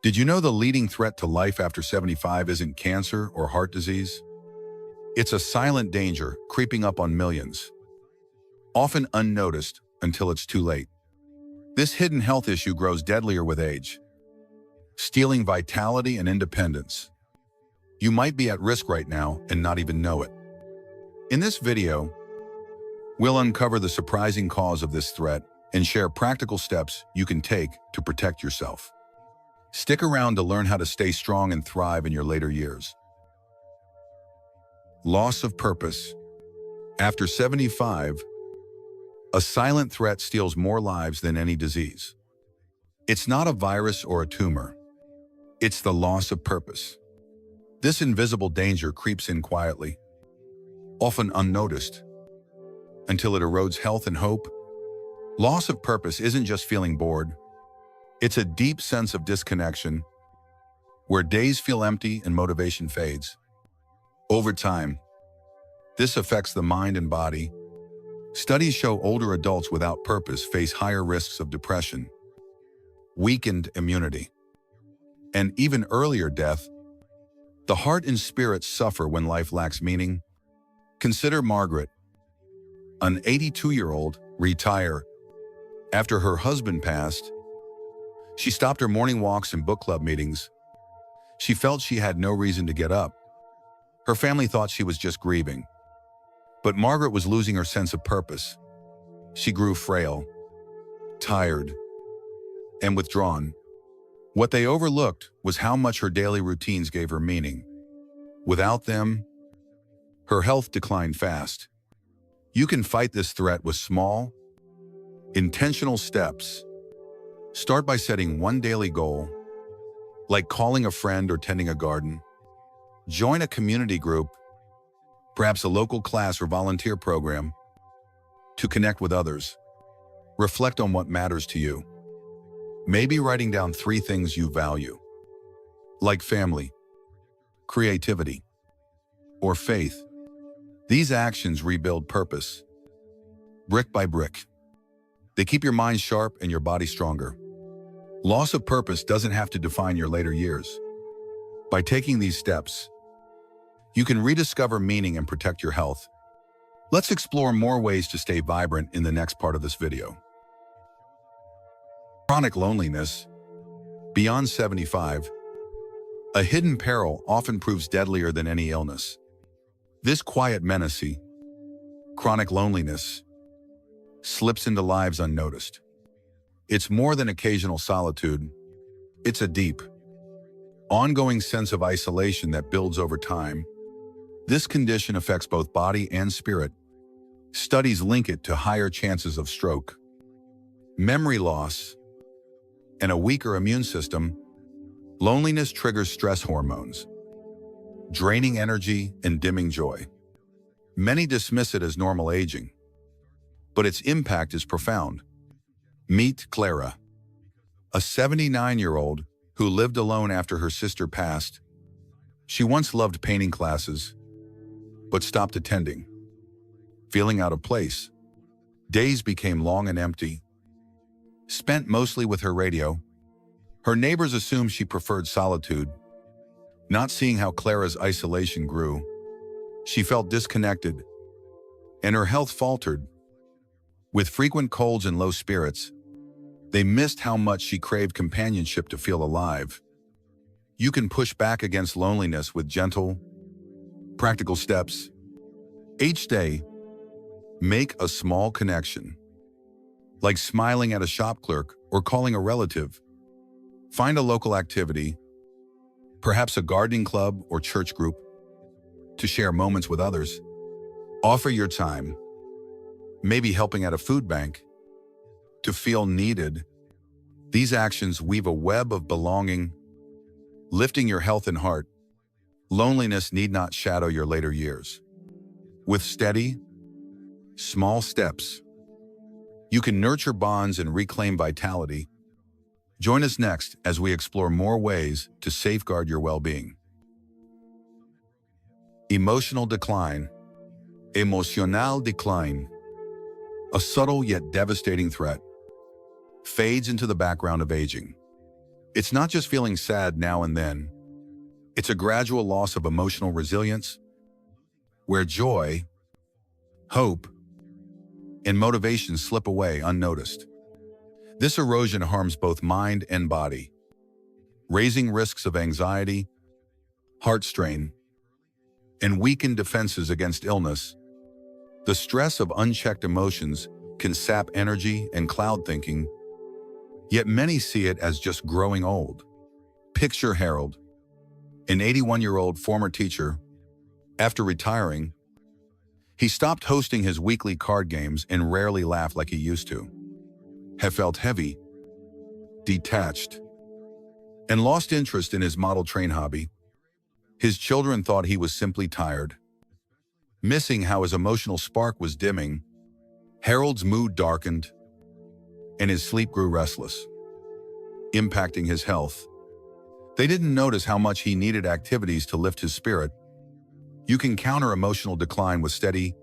Did you know the leading threat to life after 75 isn't cancer or heart disease? It's a silent danger creeping up on millions, often unnoticed until it's too late. This hidden health issue grows deadlier with age, stealing vitality and independence. You might be at risk right now and not even know it. In this video, we'll uncover the surprising cause of this threat and share practical steps you can take to protect yourself. Stick around to learn how to stay strong and thrive in your later years. Loss of purpose. After 75, a silent threat steals more lives than any disease. It's not a virus or a tumor. It's the loss of purpose. This invisible danger creeps in quietly, often unnoticed, until it erodes health and hope. Loss of purpose isn't just feeling bored. It's a deep sense of disconnection, where days feel empty and motivation fades. Over time, this affects the mind and body. Studies show older adults without purpose face higher risks of depression, weakened immunity, and even earlier death. The heart and spirit suffer when life lacks meaning. Consider Margaret, an 82-year-old, retire. After her husband passed, she stopped her morning walks and book club meetings. She felt she had no reason to get up. Her family thought she was just grieving. But Margaret was losing her sense of purpose. She grew frail, tired, and withdrawn. What they overlooked was how much her daily routines gave her meaning. Without them, her health declined fast. You can fight this threat with small, intentional steps. Start by setting one daily goal, like calling a friend or tending a garden. Join a community group, perhaps a local class or volunteer program, to connect with others. Reflect on what matters to you. Maybe writing down 3 things you value, like family, creativity, or faith. These actions rebuild purpose, brick by brick. They keep your mind sharp and your body stronger. Loss of purpose doesn't have to define your later years. By taking these steps, you can rediscover meaning and protect your health. Let's explore more ways to stay vibrant in the next part of this video. Chronic loneliness. Beyond 75, a hidden peril often proves deadlier than any illness. This quiet menace, chronic loneliness, slips into lives unnoticed. It's more than occasional solitude. It's a deep, ongoing sense of isolation that builds over time. This condition affects both body and spirit. Studies link it to higher chances of stroke, memory loss, and a weaker immune system. Loneliness triggers stress hormones, draining energy and dimming joy. Many dismiss it as normal aging, but its impact is profound. Meet Clara, a 79-year-old who lived alone after her sister passed. She once loved painting classes, but stopped attending, feeling out of place. Days became long and empty, spent mostly with her radio. Her neighbors assumed she preferred solitude. Not seeing how Clara's isolation grew, she felt disconnected, and her health faltered. With frequent colds and low spirits, they missed how much she craved companionship to feel alive. You can push back against loneliness with gentle, practical steps. Each day, make a small connection, like smiling at a shop clerk or calling a relative. Find a local activity, perhaps a gardening club or church group, to share moments with others. Offer your time, maybe helping at a food bank, to feel needed. These actions weave a web of belonging, lifting your health and heart. Loneliness need not shadow your later years. With steady, small steps, you can nurture bonds and reclaim vitality. Join us next as we explore more ways to safeguard your well-being. Emotional decline. Emotional decline. A subtle yet devastating threat, fades into the background of aging. It's not just feeling sad now and then. It's a gradual loss of emotional resilience, where joy, hope, and motivation slip away unnoticed. This erosion harms both mind and body, raising risks of anxiety, heart strain, and weakened defenses against illness. The stress of unchecked emotions can sap energy and cloud thinking, yet many see it as just growing old. Picture Harold, an 81-year-old former teacher. After retiring, he stopped hosting his weekly card games and rarely laughed like he used to. Have felt heavy, detached, and lost interest in his model train hobby. His children thought he was simply tired. Missing how his emotional spark was dimming, Harold's mood darkened, and his sleep grew restless, impacting his health. They didn't notice how much he needed activities to lift his spirit. You can counter emotional decline with steady,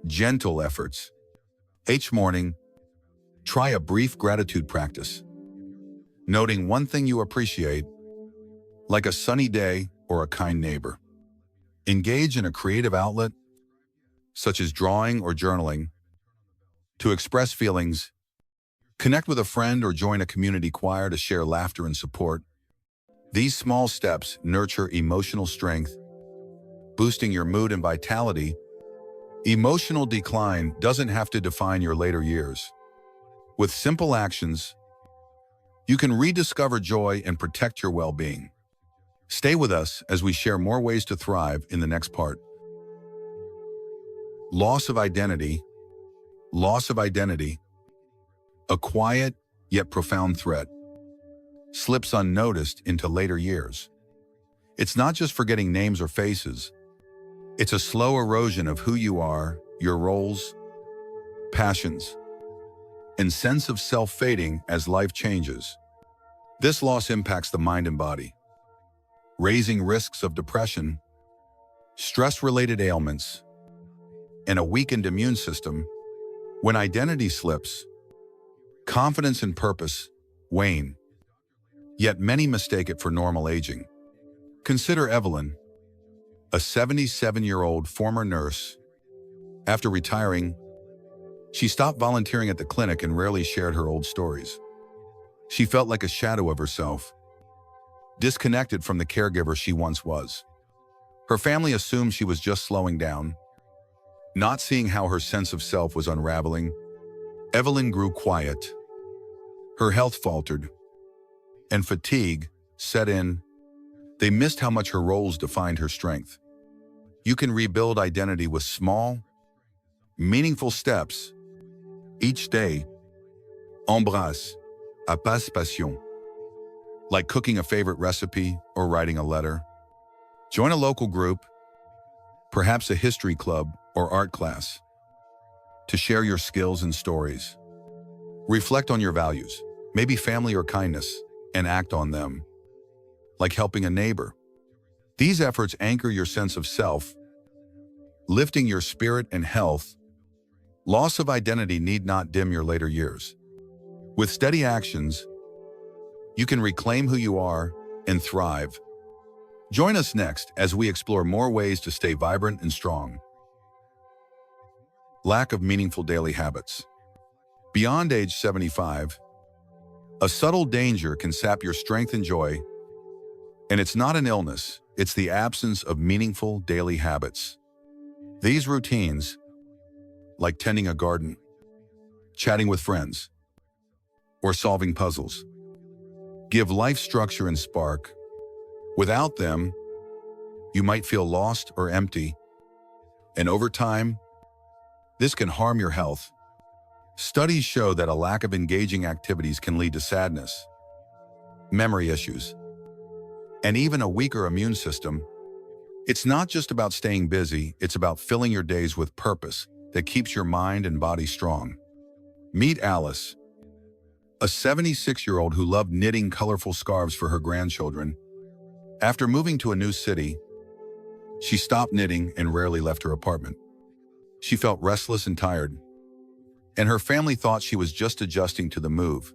gentle efforts. Each morning, try a brief gratitude practice, noting one thing you appreciate, like a sunny day or a kind neighbor. Engage in a creative outlet, such as drawing or journaling, to express feelings. Connect with a friend or join a community choir to share laughter and support. These small steps nurture emotional strength, boosting your mood and vitality. Emotional decline doesn't have to define your later years. With simple actions, you can rediscover joy and protect your well-being. Stay with us as we share more ways to thrive in the next part. Loss of identity. Loss of identity, a quiet yet profound threat, slips unnoticed into later years. It's not just forgetting names or faces. It's a slow erosion of who you are, your roles, passions, and sense of self fading as life changes. This loss impacts the mind and body, raising risks of depression, stress-related ailments, and a weakened immune system. When identity slips, confidence and purpose wane, yet many mistake it for normal aging. Consider Evelyn, a 77-year-old former nurse. After retiring, she stopped volunteering at the clinic and rarely shared her old stories. She felt like a shadow of herself, disconnected from the caregiver she once was. Her family assumed she was just slowing down, not seeing how her sense of self was unraveling. Evelyn grew quiet. Her health faltered, and fatigue set in. They missed how much her roles defined her strength. You can rebuild identity with small, meaningful steps. Each day, embrace, apace passion. Like cooking a favorite recipe or writing a letter. Join a local group, perhaps a history club or art class, to share your skills and stories. Reflect on your values, maybe family or kindness, and act on them, like helping a neighbor. These efforts anchor your sense of self, lifting your spirit and health. Loss of identity need not dim your later years. With steady actions, you can reclaim who you are and thrive. Join us next as we explore more ways to stay vibrant and strong. Lack of meaningful daily habits. Beyond age 75, a subtle danger can sap your strength and joy. And it's not an illness, it's the absence of meaningful daily habits. These routines, like tending a garden, chatting with friends, or solving puzzles, give life structure and spark. Without them, you might feel lost or empty, and over time, this can harm your health. Studies show that a lack of engaging activities can lead to sadness, memory issues, and even a weaker immune system. It's not just about staying busy, it's about filling your days with purpose that keeps your mind and body strong. Meet Alice, a 76-year-old who loved knitting colorful scarves for her grandchildren. After moving to a new city, she stopped knitting and rarely left her apartment. She felt restless and tired, and her family thought she was just adjusting to the move.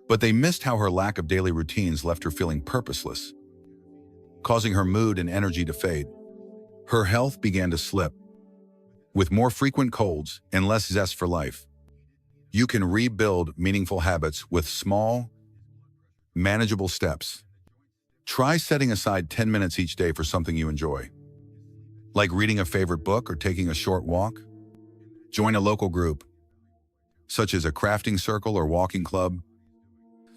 But they missed how her lack of daily routines left her feeling purposeless, causing her mood and energy to fade. Her health began to slip, with more frequent colds and less zest for life. You can rebuild meaningful habits with small, manageable steps. Try setting aside 10 minutes each day for something you enjoy, like reading a favorite book or taking a short walk. Join a local group, such as a crafting circle or walking club,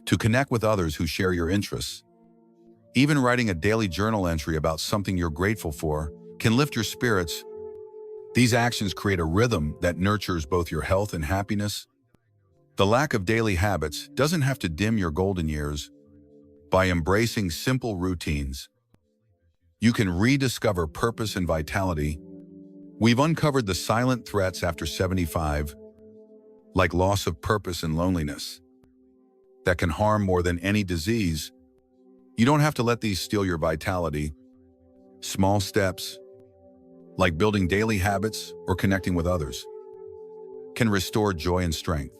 to connect with others who share your interests. Even writing a daily journal entry about something you're grateful for can lift your spirits. These actions create a rhythm that nurtures both your health and happiness. The lack of daily habits doesn't have to dim your golden years. By embracing simple routines, you can rediscover purpose and vitality. We've uncovered the silent threats after 75, like loss of purpose and loneliness, that can harm more than any disease. You don't have to let these steal your vitality. Small steps, like building daily habits or connecting with others, can restore joy and strength.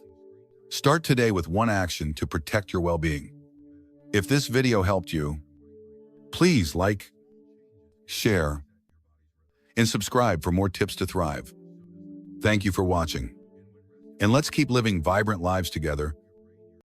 Start today with one action to protect your well-being. If this video helped you, please like, share, and subscribe for more tips to thrive. Thank you for watching. And let's keep living vibrant lives together.